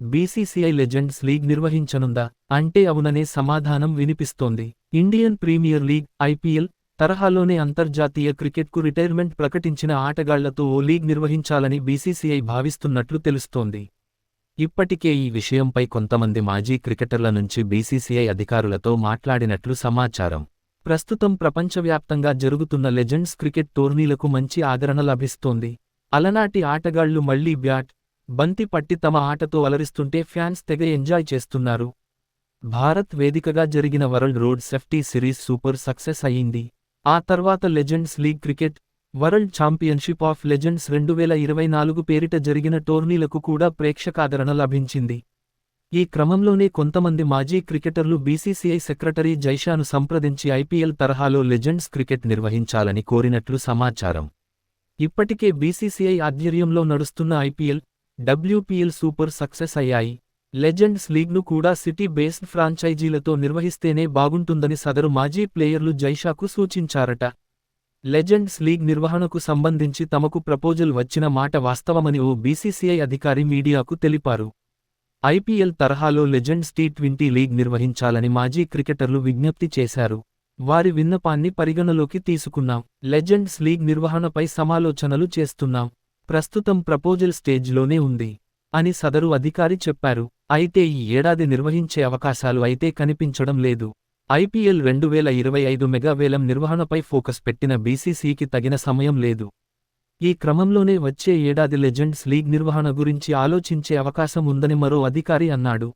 BCCI legends league నిర్వహించనుందా అంటే అవుననే సమాధానం వినిపిస్తోంది. ఇండియన్ ప్రీమియర్ లీగ్ ఐపీఎల్ తరహాలోనే అంతర్జాతీయ క్రికెట్కు రిటైర్మెంట్ ప్రకటించిన ఆటగాళ్లతో ఓ లీగ్ నిర్వహించాలని బీసీసీఐ భావిస్తున్నట్లు తెలుస్తోంది. ఇప్పటికే ఈ విషయంపై కొంతమంది మాజీ క్రికెటర్ల నుంచి బీసీసీఐ అధికారులతో మాట్లాడినట్లు సమాచారం. ప్రస్తుతం ప్రపంచవ్యాప్తంగా జరుగుతున్న లెజెండ్స్ క్రికెట్ టోర్నీలకు మంచి ఆదరణ లభిస్తోంది. అలనాటి ఆటగాళ్లు మళ్లీ బ్యాట్, బంతి పట్టి తమ ఆటతో అలరిస్తుంటే ఫ్యాన్స్ తెగ ఎంజాయ్ చేస్తున్నారు. భారత్ వేదికగా జరిగిన world road safety series super success అయ్యింది. ఆ తర్వాత legends league cricket, world championship of legends 2024 పేరిట జరిగిన టోర్నీలకు కూడా ప్రేక్షకాదరణ లభించింది. ఈ క్రమంలోనే కొంతమంది మాజీ క్రికెటర్లు బీసీసీఐ సెక్రటరీ జైషాను సంప్రదించి ఐపీఎల్ తరహాలో లెజెండ్స్ క్రికెట్ నిర్వహించాలని కోరినట్లు సమాచారం. ఇప్పటికే బీసీసీఐ ఆధ్వర్యంలో నడుస్తున్న ఐపీఎల్, డబ్ల్యూపీఎల్ సూపర్ సక్సెస్ అయ్యాయి. లెజెండ్స్ లీగ్ను కూడా సిటీ బేస్డ్ ఫ్రాంచైజీలతో నిర్వహిస్తేనే బాగుంటుందని సదరు మాజీ ప్లేయర్లు జైషాకు సూచించారట. లెజెండ్స్ లీగ్ నిర్వహణకు సంబంధించి తమకు ప్రపోజల్ వచ్చిన మాట వాస్తవమని ఓ బీసీసీఐ అధికారి మీడియాకు తెలిపారు. ఐపీఎల్ తరహాలో లెజెండ్స్ టీ20 లీగ్ నిర్వహించాలని మాజీ క్రికెటర్లు విజ్ఞప్తి చేశారు. వారి విన్నపాన్ని పరిగణలోకి తీసుకున్నాం. లెజెండ్స్ లీగ్ నిర్వహణపై సమాలోచనలు చేస్తున్నాం. ప్రస్తుతం ప్రపోజల్ స్టేజ్లోనే ఉంది అని సదరు అధికారి చెప్పారు. అయితే ఈ ఏడాది నిర్వహించే అవకాశాలు అయితే కనిపించడం లేదు. ఐపీఎల్ 2025 మెగావేలం నిర్వహణపై ఫోకస్ పెట్టిన బీసీసీకి తగిన సమయం లేదు. ఈ క్రమంలోనే వచ్చే ఏడాది లెజెండ్స్ లీగ్ నిర్వహణ గురించి ఆలోచించే అవకాశం ఉందని మరో అధికారి అన్నాడు.